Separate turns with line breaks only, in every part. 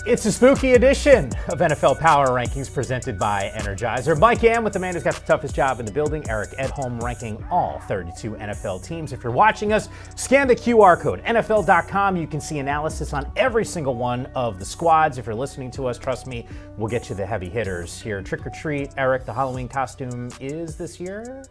It's a spooky edition of NFL Power Rankings presented by Energizer. Mike Am with the man who's got the toughest job in the building, Eric Edholm, ranking all 32 NFL teams. If you're watching us, scan the QR code, NFL.com. You can see analysis on every single one of the squads. If you're listening to us, trust me, we'll get you the heavy hitters here. Trick or treat, Eric, the Halloween costume is this year?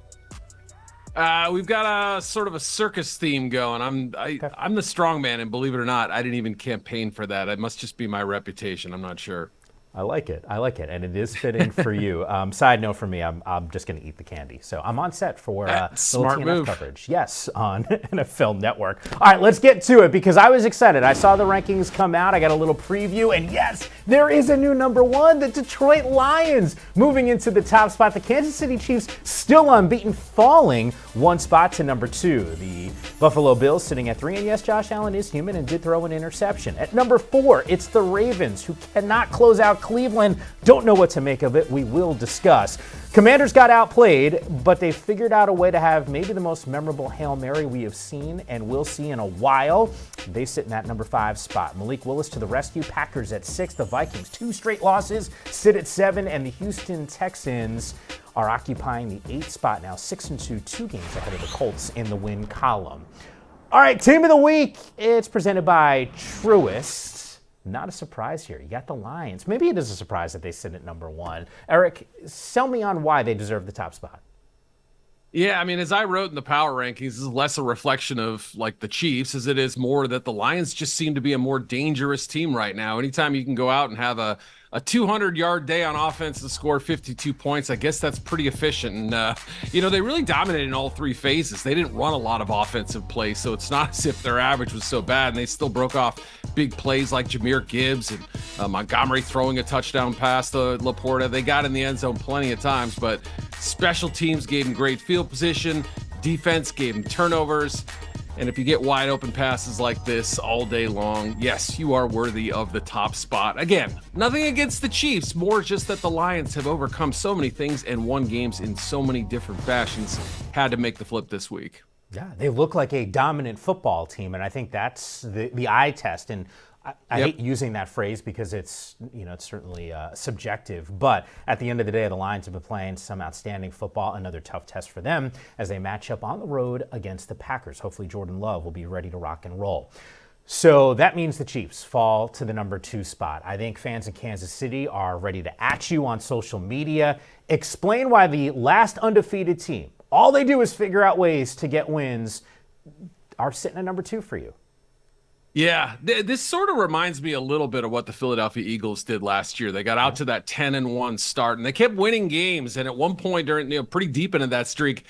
We've got a sort of a circus theme going. I'm the strong man, and believe it or not, I didn't even campaign for that. It must just be my reputation. I'm not sure.
I like it, and it is fitting for you. Side note for me, I'm just going to eat the candy. So I'm on set for
smart
TNF
move
coverage. Yes, on NFL Network. All right, let's get to it because I was excited. I saw the rankings come out. I got a little preview, and yes, there is a new number one, the Detroit Lions, moving into the top spot. The Kansas City Chiefs still unbeaten, falling one spot to number two. The Buffalo Bills sitting at 3, and yes, Josh Allen is human and did throw an interception. At number 4, it's the Ravens, who cannot close out Cleveland. Don't know what to make of it. We will discuss. Commanders got outplayed, but they figured out a way to have maybe the most memorable Hail Mary we have seen and will see in a while. They sit in that number 5 spot. Malik Willis to the rescue. Packers at 6. The Vikings, 2 straight losses, sit at 7. And the Houston Texans are occupying the 8th spot now, 6-2, 2 games ahead of the Colts in the win column. All right, Team of the Week. It's presented by Truist. Not a surprise here. You got the Lions. Maybe it is a surprise that they sit at number 1. Eric, sell me on why they deserve the top spot.
Yeah, I mean, as I wrote in the power rankings, this is less a reflection of like the Chiefs as it is more that the Lions just seem to be a more dangerous team right now. Anytime you can go out and have a 200-yard day on offense and score 52 points, I guess that's pretty efficient. And, they really dominated in all 3 phases. They didn't run a lot of offensive plays, so it's not as if their average was so bad. And they still broke off big plays like Jahmyr Gibbs and Montgomery throwing a touchdown pass to Laporta. They got in the end zone plenty of times, but special teams gave them great field position. Defense gave them turnovers. And if you get wide open passes like this all day long, yes, you are worthy of the top spot. Again, nothing against the Chiefs, more just that the Lions have overcome so many things and won games in so many different fashions. Had to make the flip this week.
Yeah, they look like a dominant football team, and I think that's the eye test. And I hate using that phrase because it's certainly subjective. But at the end of the day, the Lions have been playing some outstanding football. Another tough test for them as they match up on the road against the Packers. Hopefully Jordan Love will be ready to rock and roll. So that means the Chiefs fall to the number 2 spot. I think fans in Kansas City are ready to at you on social media. Explain why the last undefeated team, all they do is figure out ways to get wins, are sitting at number 2 for you.
Yeah, this sort of reminds me a little bit of what the Philadelphia Eagles did last year. They got out to that 10-1 start, and they kept winning games. And at one point during, pretty deep into that streak,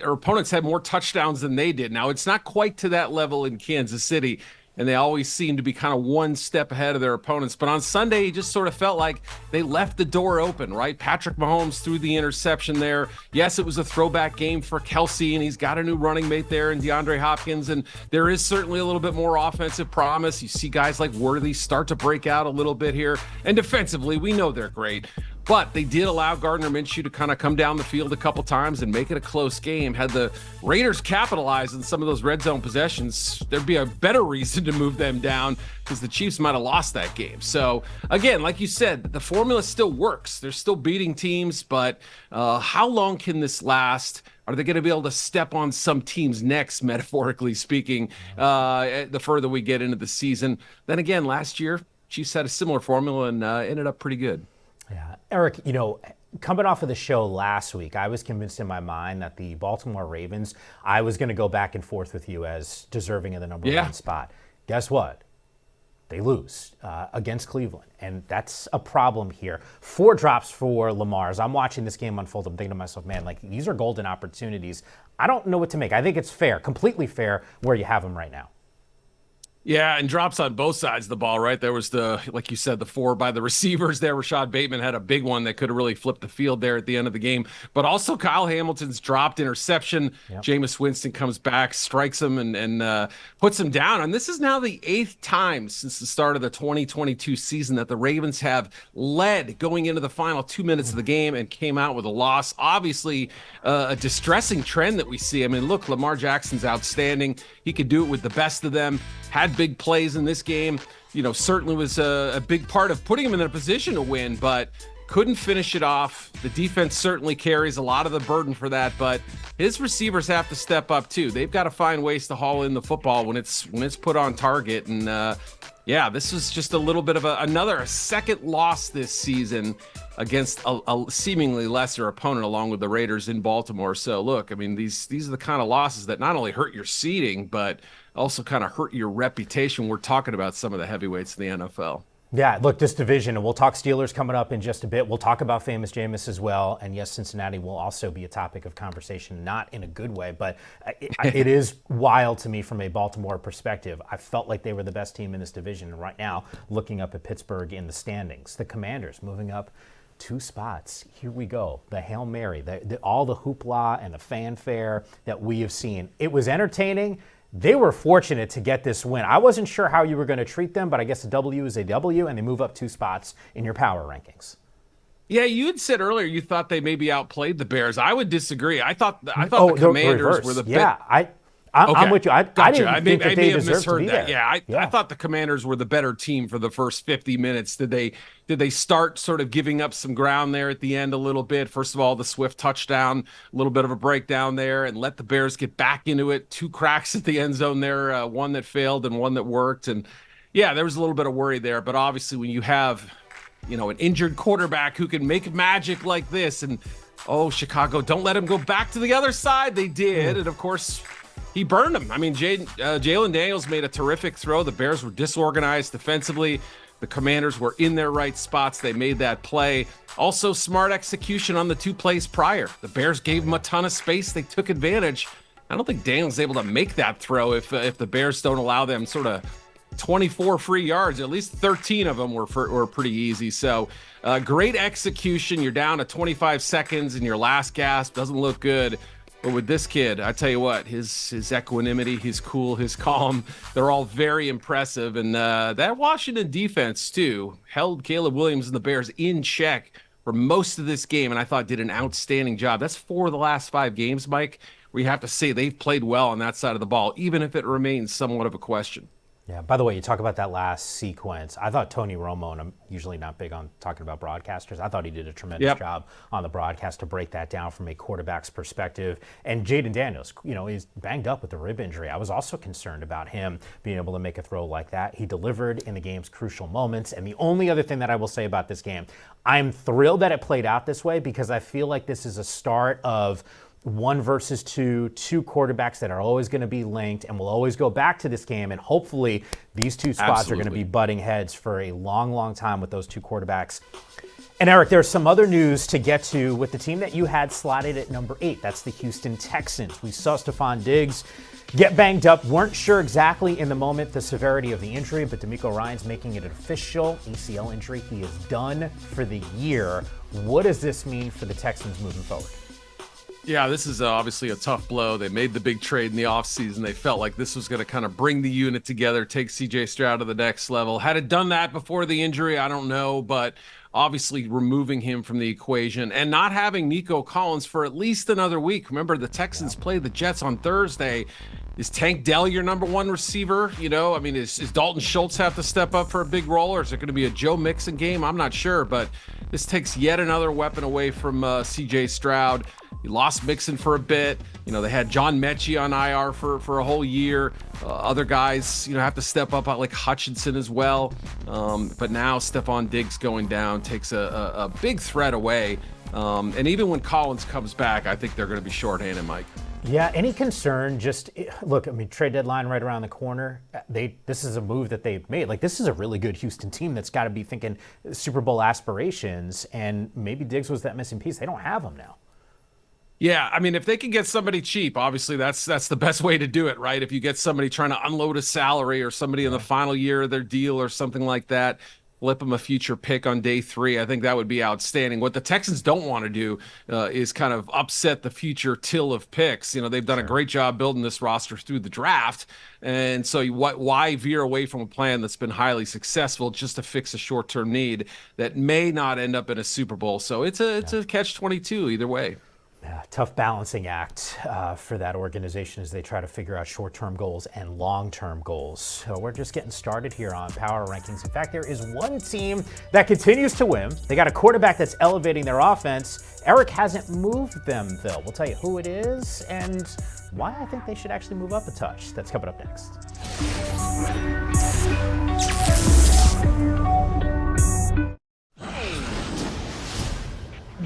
our opponents had more touchdowns than they did. Now, it's not quite to that level in Kansas City, and they always seem to be kind of one step ahead of their opponents. But on Sunday, it just sort of felt like they left the door open, right? Patrick Mahomes threw the interception there. Yes, it was a throwback game for Kelsey, and he's got a new running mate there in DeAndre Hopkins, and there is certainly a little bit more offensive promise. You see guys like Worthy start to break out a little bit here. And defensively, we know they're great. But they did allow Gardner Minshew to kind of come down the field a couple times and make it a close game. Had the Raiders capitalized on some of those red zone possessions, there'd be a better reason to move them down because the Chiefs might have lost that game. So, again, like you said, the formula still works. They're still beating teams, but how long can this last? Are they going to be able to step on some teams' necks, metaphorically speaking, the further we get into the season? Then again, last year, Chiefs had a similar formula and ended up pretty good.
Yeah, Eric, coming off of the show last week, I was convinced in my mind that the Baltimore Ravens, I was going to go back and forth with you as deserving of the number 1 spot. Guess what? They lose against Cleveland, and that's a problem here. 4 drops for Lamar. As I'm watching this game unfold, I'm thinking to myself, man, these are golden opportunities. I don't know what to make. I think it's fair, completely fair, where you have them right now.
Yeah, and drops on both sides of the ball, right? There was like you said, the 4 by the receivers there. Rashad Bateman had a big one that could have really flipped the field there at the end of the game. But also Kyle Hamilton's dropped interception. Yep. Jameis Winston comes back, strikes him, and puts him down. And this is now the 8th time since the start of the 2022 season that the Ravens have led going into the final 2 minutes of the game and came out with a loss. Obviously, a distressing trend that we see. I mean, look, Lamar Jackson's outstanding. He could do it with the best of them. Had had big plays in this game. Certainly was a big part of putting him in a position to win, but couldn't finish it off. The defense certainly carries a lot of the burden for that, but his receivers have to step up too. They've got to find ways to haul in the football when it's put on target. And this was just a little bit of a second loss this season against a seemingly lesser opponent, along with the Raiders in Baltimore. So look, I mean, these are the kind of losses that not only hurt your seeding, but also kind of hurt your reputation. We're talking about some of the heavyweights in the NFL.
Yeah, look, this division, and we'll talk Steelers coming up in just a bit. We'll talk about Famous Jameis as well. And yes, Cincinnati will also be a topic of conversation, not in a good way, but it is wild to me from a Baltimore perspective. I felt like they were the best team in this division. And right now, looking up at Pittsburgh in the standings, the Commanders moving up 2 spots. Here we go. The Hail Mary, all the hoopla and the fanfare that we have seen. It was entertaining. They were fortunate to get this win. I wasn't sure how you were going to treat them, but I guess a W is a W, and they move up 2 spots in your power rankings.
Yeah, you had said earlier you thought they maybe outplayed the Bears. I would disagree. I thought the Commanders were the
I'm with you. I didn't think that they deserved to be
that.
there.
I thought the Commanders were the better team for the first 50 minutes. Did they start sort of giving up some ground there at the end a little bit? First of all, the Swift touchdown, a little bit of a breakdown there, and let the Bears get back into it. 2 cracks at the end zone there, one that failed and one that worked. And yeah, there was a little bit of worry there. But obviously when you have, an injured quarterback who can make magic like this, and Chicago, don't let him go back to the other side. They did. And of course, he burned him. I mean, Jalen Daniels made a terrific throw. The Bears were disorganized defensively. The Commanders were in their right spots. They made that play. Also, smart execution on the 2 plays prior. The Bears gave him a ton of space. They took advantage. I don't think Daniels is able to make that throw if the Bears don't allow them sort of 24 free yards. At least 13 of them were pretty easy. So great execution. You're down to 25 seconds in your last gasp. Doesn't look good. But with this kid, I tell you what, his equanimity, his cool, his calm, they're all very impressive. And that Washington defense, too, held Caleb Williams and the Bears in check for most of this game, and I thought did an outstanding job. That's 4 of the last 5 games, Mike, where you have to say they've played well on that side of the ball, even if it remains somewhat of a question.
Yeah, by the way, you talk about that last sequence. I thought Tony Romo, and I'm usually not big on talking about broadcasters, I thought he did a tremendous job on the broadcast to break that down from a quarterback's perspective. And Jaden Daniels, he's banged up with a rib injury. I was also concerned about him being able to make a throw like that. He delivered in the game's crucial moments. And the only other thing that I will say about this game, I'm thrilled that it played out this way because I feel like this is a start of 1 versus 2 quarterbacks that are always going to be linked, and we'll always go back to this game, and hopefully these 2 spots are going to be butting heads for a long, long time with those 2 quarterbacks. And Eric, there's some other news to get to with the team that you had slotted at number 8. That's the Houston Texans. We saw Stephon Diggs get banged up. Weren't sure exactly in the moment the severity of the injury, but DeMeco Ryans making it an official ACL injury. He is done for the year. What does this mean for the Texans moving forward?
Yeah, this is obviously a tough blow. They made the big trade in the offseason. They felt like this was going to kind of bring the unit together, take C.J. Stroud to the next level. Had it done that before the injury, I don't know, but obviously removing him from the equation and not having Nico Collins for at least another week. Remember, the Texans play the Jets on Thursday. Is Tank Dell your number 1 receiver? Is Dalton Schultz have to step up for a big role, or is it going to be a Joe Mixon game? I'm not sure, but this takes yet another weapon away from C.J. Stroud. He lost Mixon for a bit. They had John Mechie on IR for a whole year. Other guys, have to step up, like Hutchinson as well. But now Stephon Diggs going down takes a big threat away. And even when Collins comes back, I think they're going to be shorthanded, Mike.
Yeah, any concern? Look, trade deadline right around the corner. This is a move that they've made. This is a really good Houston team that's got to be thinking Super Bowl aspirations, and maybe Diggs was that missing piece. They don't have him now.
Yeah, if they can get somebody cheap, obviously that's the best way to do it, right? If you get somebody trying to unload a salary or somebody in the final year of their deal or something like that, flip them a future pick on day 3. I think that would be outstanding. What the Texans don't want to do is kind of upset the future till of picks. They've done a great job building this roster through the draft. And so why veer away from a plan that's been highly successful just to fix a short-term need that may not end up in a Super Bowl? So it's a catch-22 either way.
Tough balancing act for that organization as they try to figure out short-term goals and long-term goals. So we're just getting started here on Power Rankings. In fact, there is one team that continues to win. They got a quarterback that's elevating their offense. Eric hasn't moved them, though. We'll tell you who it is and why I think they should actually move up a touch. That's coming up next.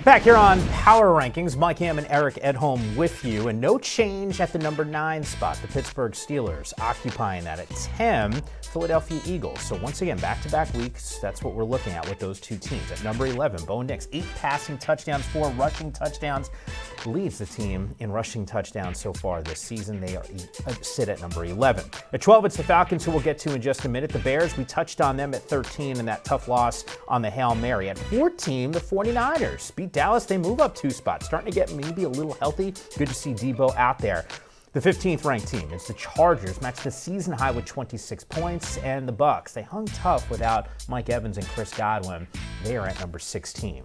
Back here on Power Rankings, Mike Ham and Eric Edholm with you, and no change at the number 9 spot. The Pittsburgh Steelers occupying that at 10, Philadelphia Eagles. So once again, back-to-back weeks, that's what we're looking at with those two teams. At number 11, Bo Nix, 8 passing touchdowns, 4 rushing touchdowns, leads the team in rushing touchdowns so far this season. They sit at number 11. At 12, it's the Falcons, who we'll get to in just a minute. The Bears, we touched on them at 13 and that tough loss on the Hail Mary. At 14, the 49ers beat Dallas. They move up 2 spots, starting to get maybe a little healthy. Good to see Debo out there. The 15th ranked team, it's the Chargers, matched the season high with 26 points, and the Bucs. They hung tough without Mike Evans and Chris Godwin. They are at number 16.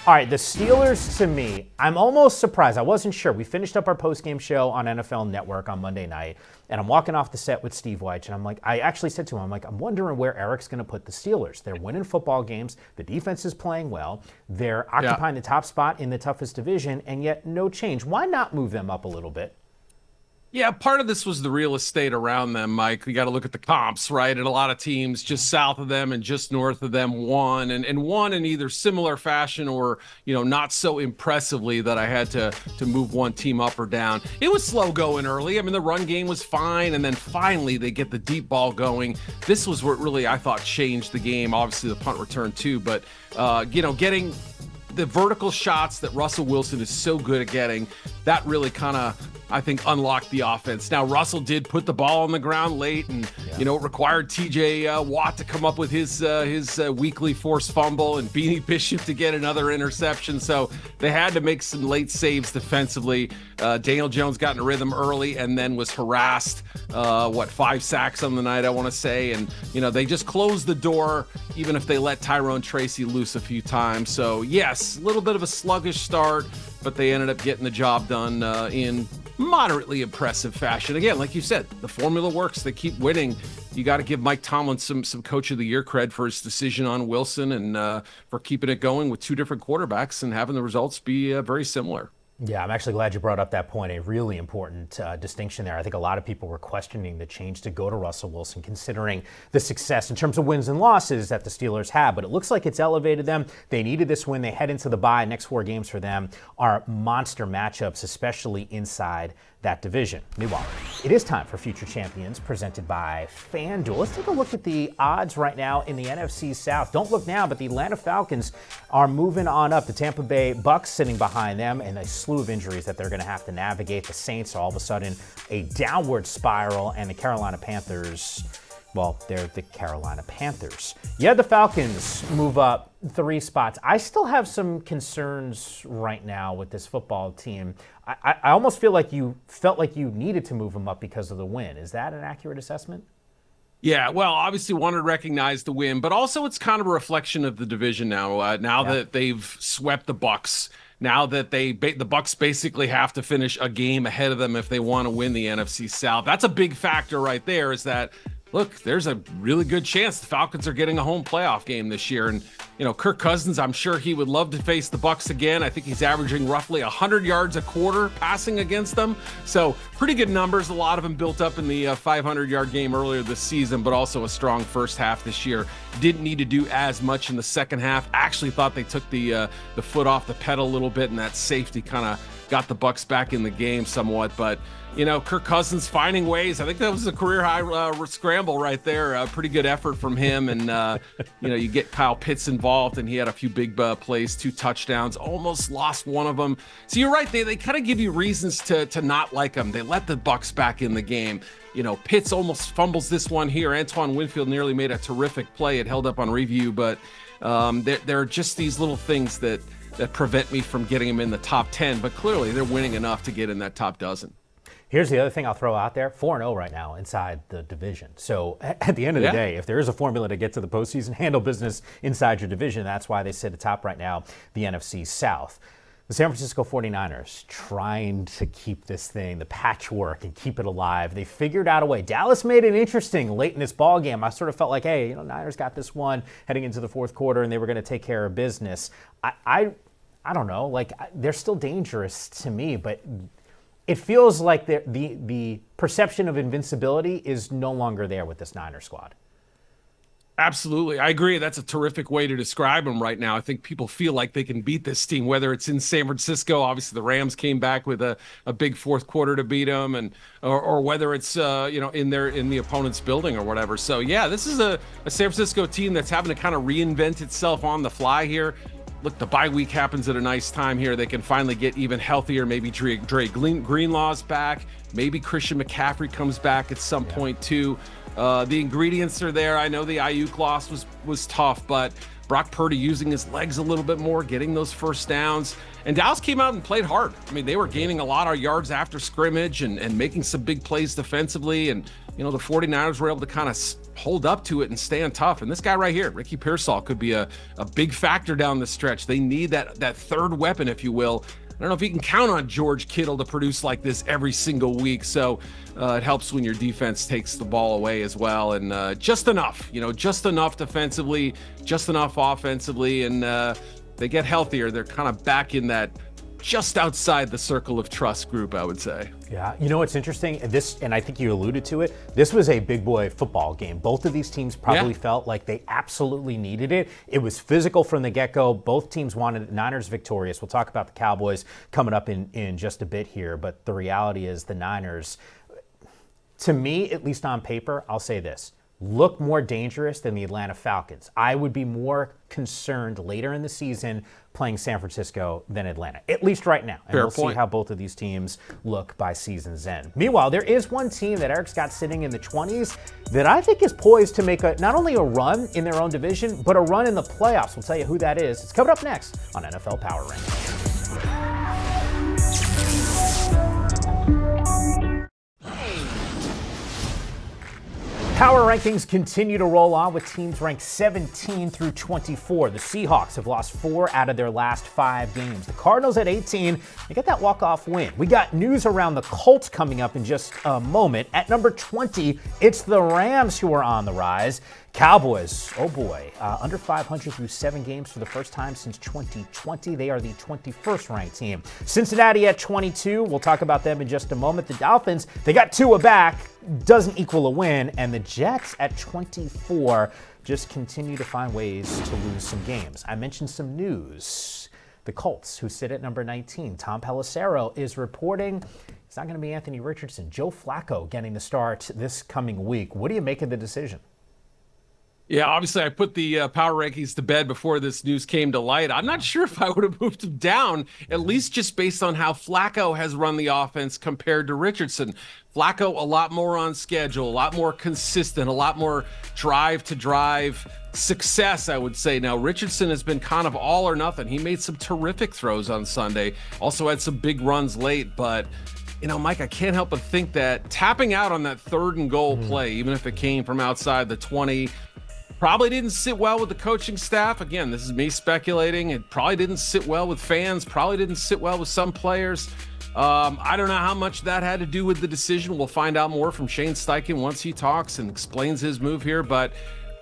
All right, the Steelers, to me, I'm almost surprised. I wasn't sure. We finished up our postgame show on NFL Network on Monday night, and I'm walking off the set with Steve Weich, and I'm like, I actually said to him, I'm wondering where Eric's going to put the Steelers. They're winning football games. The defense is playing well. They're occupying the top spot in the toughest division, and yet no change. Why not move them up a little bit?
Yeah, part of this was the real estate around them, Mike. You got to look at the comps, right? And a lot of teams just south of them and just north of them won, and won in either similar fashion or, not so impressively that I had to move one team up or down. It was slow going early. I mean, the run game was fine, and then finally they get the deep ball going. This was what really, I thought, changed the game. Obviously, the punt return too, but, getting the vertical shots that Russell Wilson is so good at getting, that really kind of, I think, unlocked the offense. Now, Russell did put the ball on the ground late, and it required TJ Watt to come up with his weekly forced fumble and Beanie Bishop to get another interception. So they had to make some late saves defensively. Daniel Jones got in a rhythm early and then was harassed. 5 sacks on the night, I want to say. And, they just closed the door, even if they let Tyrone Tracy loose a few times. So, yes, a little bit of a sluggish start, but they ended up getting the job done in moderately impressive fashion. Again, like you said, the formula works. They keep winning. You got to give Mike Tomlin some Coach of the Year cred for his decision on Wilson and for keeping it going with 2 different quarterbacks and having the results be very similar.
Yeah, I'm actually glad you brought up that point. A really important distinction there. I think a lot of people were questioning the change to go to Russell Wilson, considering the success in terms of wins and losses that the Steelers have. But it looks like it's elevated them. They needed this win. They head into the bye. Next 4 games for them are monster matchups, especially inside that division. Meanwhile, it is time for Future Champions, presented by FanDuel. Let's take a look at the odds right now in the NFC South. Don't look now, but the Atlanta Falcons are moving on up. The Tampa Bay Bucs sitting behind them, and a slew of injuries that they're going to have to navigate. The Saints are all of a sudden a downward spiral, and the Carolina Panthers, well, they're the Carolina Panthers. Yeah, the Falcons move up 3 spots. I still have some concerns right now with this football team. I almost feel like you felt like you needed to move them up because of the win. Is that an accurate assessment?
Yeah, well, obviously wanted to recognize the win, but also it's kind of a reflection of the division now. That they've swept the Bucs, now that the Bucs basically have to finish a game ahead of them if they want to win the NFC South. That's a big factor right there, is that, look, there's a really good chance the Falcons are getting a home playoff game this year. And, Kirk Cousins, I'm sure he would love to face the Bucs again. I think he's averaging roughly 100 yards a quarter passing against them. So pretty good numbers. A lot of them built up in the 500-yard game earlier this season, but also a strong first half this year. Didn't need to do as much in the second half. Actually thought they took the foot off the pedal a little bit, and that safety kind of got the Bucs back in the game somewhat. But Kirk Cousins finding ways. I think that was a career high scramble right there. Pretty good effort from him. And, you get Kyle Pitts involved, and he had a few big plays, 2 touchdowns, almost lost one of them. So you're right. They kind of give you reasons to not like them. They let the Bucs back in the game. Pitts almost fumbles this one here. Antoine Winfield nearly made a terrific play. It held up on review, but there are just these little things that prevent me from getting them in the top 10. But clearly they're winning enough to get in that top dozen.
Here's the other thing I'll throw out there, 4-0 right now inside the division. So at the end of the day, if there is a formula to get to the postseason, handle business inside your division, that's why they sit atop right now the NFC South. The San Francisco 49ers trying to keep this thing, the patchwork, and keep it alive. They figured out a way. Dallas made it interesting late in this ball game. I sort of felt like, hey, Niners got this one heading into the fourth quarter, and they were going to take care of business. I don't know. Like, they're still dangerous to me, but it feels like the perception of invincibility is no longer there with this Niner squad.
Absolutely. I agree. That's a terrific way to describe them right now. I think people feel like they can beat this team, whether it's in San Francisco. Obviously, the Rams came back with a big fourth quarter to beat them, or whether it's in the opponent's building or whatever. So, yeah, this is a San Francisco team that's having to kind of reinvent itself on the fly here. Look, the bye week happens at a nice time here. They can finally get even healthier. Maybe Dre Greenlaw's back. Maybe Christian McCaffrey comes back at some point, too. The ingredients are there. I know the Ayuk loss was tough, but Brock Purdy using his legs a little bit more, getting those first downs. And Dallas came out and played hard. I mean, they were gaining a lot of yards after scrimmage and making some big plays defensively. And, the 49ers were able to kind of hold up to it and stand tough. And this guy right here, Ricky Pearsall, could be a big factor down the stretch. They need that third weapon, if you will. I don't know if you can count on George Kittle to produce like this every single week. So it helps when your defense takes the ball away as well. And just enough, just enough defensively, just enough offensively. And they get healthier. They're kind of back in that just outside the circle of trust group, I would say.
Yeah, what's interesting, and I think you alluded to it, this was a big boy football game. Both of these teams probably felt like they absolutely needed it. It was physical from the get-go. Both teams wanted it. Niners victorious. We'll talk about the Cowboys coming up in just a bit here, but the reality is the Niners, to me, at least on paper, I'll say this, look more dangerous than the Atlanta Falcons. I would be more concerned later in the season playing San Francisco than Atlanta, at least right now. And we'll see how both of these teams look by season's end. Meanwhile, there is one team that Eric's got sitting in the 20s that I think is poised to make not only a run in their own division, but a run in the playoffs. We'll tell you who that is. It's coming up next on NFL Power Rankings. Power rankings continue to roll on with teams ranked 17 through 24. The Seahawks have lost 4 out of their last 5 games. The Cardinals at 18, they get that walk-off win. We got news around the Colts coming up in just a moment. At number 20, it's the Rams who are on the rise. Cowboys, oh boy, under 500 through 7 games for the first time since 2020. They are the 21st ranked team. Cincinnati at 22, we'll talk about them in just a moment. The Dolphins, they got Tua back, doesn't equal a win. And the Jets at 24 just continue to find ways to lose some games. I mentioned some news. The Colts, who sit at number 19, Tom Pelissero is reporting it's not going to be Anthony Richardson. Joe Flacco getting the start this coming week. What do you make of the decision?
Yeah, obviously I put the power rankings to bed before this news came to light. I'm not sure if I would have moved him down, at least just based on how Flacco has run the offense compared to Richardson. Flacco, a lot more on schedule, a lot more consistent, a lot more drive-to-drive success, I would say. Now, Richardson has been kind of all or nothing. He made some terrific throws on Sunday, also had some big runs late, but Mike, I can't help but think that tapping out on that 3rd and goal play, even if it came from outside the 20, probably didn't sit well with the coaching staff. Again, this is me speculating. It probably didn't sit well with fans, probably didn't sit well with some players. I don't know how much that had to do with the decision. We'll find out more from Shane Steichen once he talks and explains his move here, but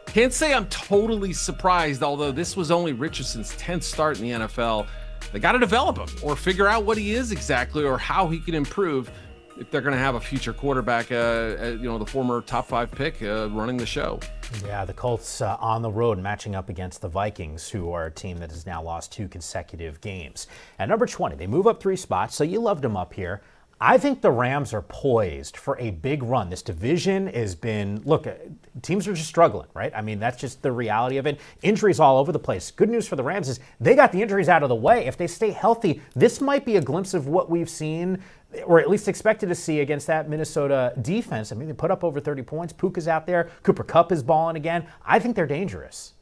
can't say I'm totally surprised, although this was only Richardson's 10th start in the NFL. They got to develop him or figure out what he is exactly or how he can improve if they're going to have a future quarterback, the former top 5 pick running the show.
Yeah, the Colts on the road matching up against the Vikings, who are a team that has now lost 2 consecutive games. At number 20, they move up 3 spots, so you loved them up here. I think the Rams are poised for a big run. This division has been, teams are just struggling, right? I mean, that's just the reality of it. Injuries all over the place. Good news for the Rams is they got the injuries out of the way. If they stay healthy, this might be a glimpse of what we've seen, or at least expected to see against that Minnesota defense. I mean, they put up over 30 points. Puka's out there. Cooper Kupp is balling again. I think they're dangerous.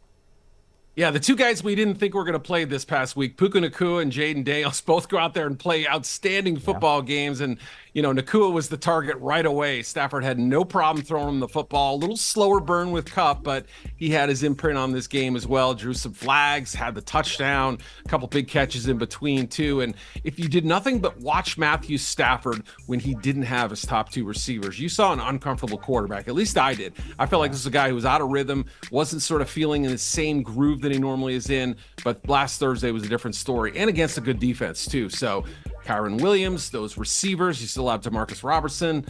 Yeah, the 2 guys we didn't think were going to play this past week, Puka Nacua and Jaden Daniels, both go out there and play outstanding football games. And, Nakua was the target right away. Stafford had no problem throwing him the football. A little slower burn with Kupp, but he had his imprint on this game as well. Drew some flags, had the touchdown, a couple big catches in between too. And if you did nothing but watch Matthew Stafford when he didn't have his top two receivers, you saw an uncomfortable quarterback. At least I did. I felt like this was a guy who was out of rhythm, wasn't sort of feeling in the same groove that he normally is in. But last Thursday was a different story, and against a good defense too. So Kyron Williams, those receivers, you still have DeMarcus Robertson.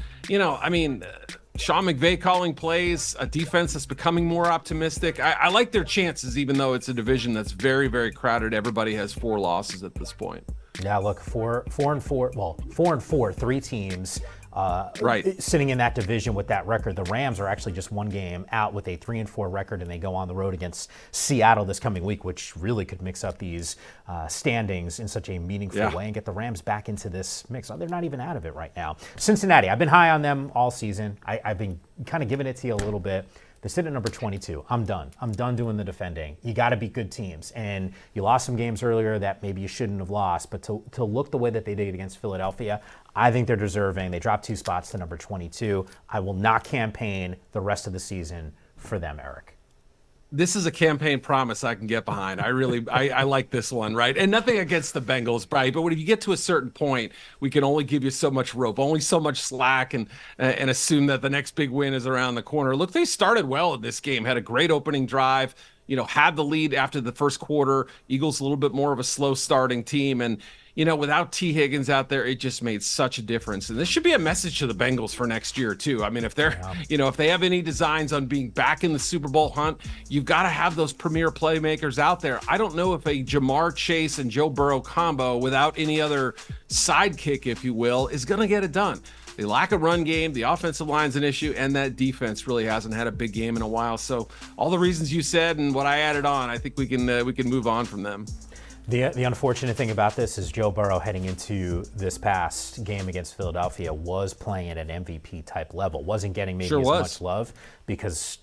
Sean McVay calling plays, a defense that's becoming more optimistic. I like their chances, even though it's a division that's very, very crowded. Everybody has 4 losses at this point.
Yeah, look, 4-4. Well, 4-4, 3 teams.
Right.
Sitting in that division with that record. The Rams are actually just 1 game out with a 3-4 record, and they go on the road against Seattle this coming week, which really could mix up these standings in such a meaningful way and get the Rams back into this mix. They're not even out of it right now. Cincinnati, I've been high on them all season. I've been kind of giving it to you a little bit. They sit at number 22. I'm done. I'm done doing the defending. You got to beat good teams. And you lost some games earlier that maybe you shouldn't have lost. But to look the way that they did against Philadelphia, I think they're deserving. They dropped 2 spots to number 22. I will not campaign the rest of the season for them, Eric.
This is a campaign promise I can get behind. I like this one, right? And nothing against the Bengals, right? But when you get to a certain point, we can only give you so much rope, only so much slack, and assume that the next big win is around the corner. Look, they started well in this game, had a great opening drive, had the lead after the first quarter. Eagles a little bit more of a slow starting team, and without T. Higgins out there, it just made such a difference. And this should be a message to the Bengals for next year, too. I mean, if they're, if they have any designs on being back in the Super Bowl hunt, you've got to have those premier playmakers out there. I don't know if a Jamar Chase and Joe Burrow combo without any other sidekick, if you will, is going to get it done. They lack a run game. The offensive line's an issue, and that defense really hasn't had a big game in a while. So all the reasons you said and what I added on, I think we can move on from them.
The unfortunate thing about this is Joe Burrow heading into this past game against Philadelphia was playing at an MVP type level. Wasn't getting maybe as much love because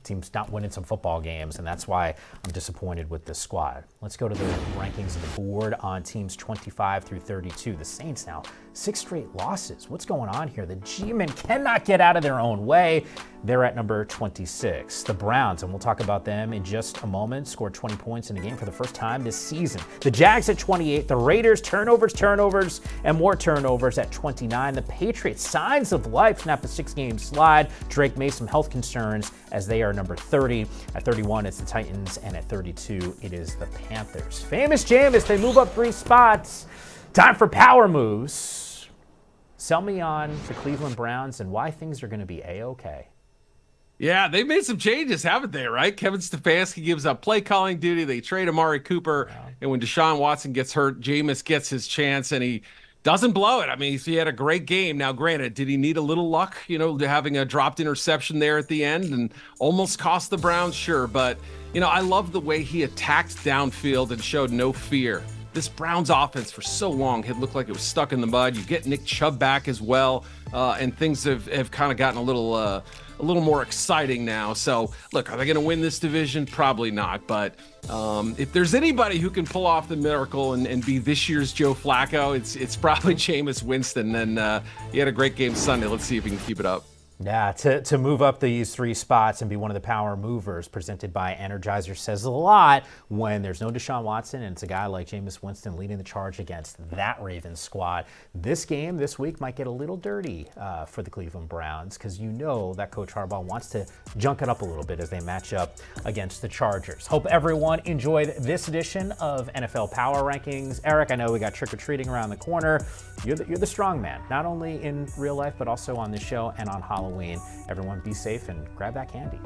team's not winning some football games, and that's why I'm disappointed with this squad. Let's go to the rankings of the board on teams 25 through 32. The Saints now 6 straight losses. What's going on here? The G-men cannot get out of their own way. They're at number 26. The Browns, and we'll talk about them in just a moment, scored 20 points in a game for the first time this season. The Jags at 28. The Raiders, turnovers, and more turnovers at 29. The Patriots, signs of life, snapped a 6-game slide. Drake made some health concerns as they are number 30. At 31, it's the Titans, and at 32, it is the Panthers. Famous Jameis, they move up 3 spots. Time for power moves. Sell me on the Cleveland Browns and why things are going to be A-okay.
Yeah, they've made some changes, haven't they, right? Kevin Stefanski gives up play calling duty. They trade Amari Cooper. And when Deshaun Watson gets hurt, Jameis gets his chance, and he doesn't blow it. I mean, he had a great game. Now, granted, did he need a little luck, having a dropped interception there at the end and almost cost the Browns? Sure. But, I love the way he attacked downfield and showed no fear. This Browns offense for so long had looked like it was stuck in the mud. You get Nick Chubb back as well, and things have kind of gotten a little more exciting now. So, look, are they going to win this division? Probably not. But if there's anybody who can pull off the miracle and be this year's Joe Flacco, it's probably Jameis Winston. And he had a great game Sunday. Let's see if he can keep it up.
Yeah, to move up these 3 spots and be one of the power movers presented by Energizer says a lot when there's no Deshaun Watson and it's a guy like Jameis Winston leading the charge against that Ravens squad. This game this week might get a little dirty for the Cleveland Browns because that Coach Harbaugh wants to junk it up a little bit as they match up against the Chargers. Hope everyone enjoyed this edition of NFL Power Rankings. Eric, I know we got trick-or-treating around the corner. You're the strong man, not only in real life but also on this show and on Halloween. Everyone be safe and grab that candy.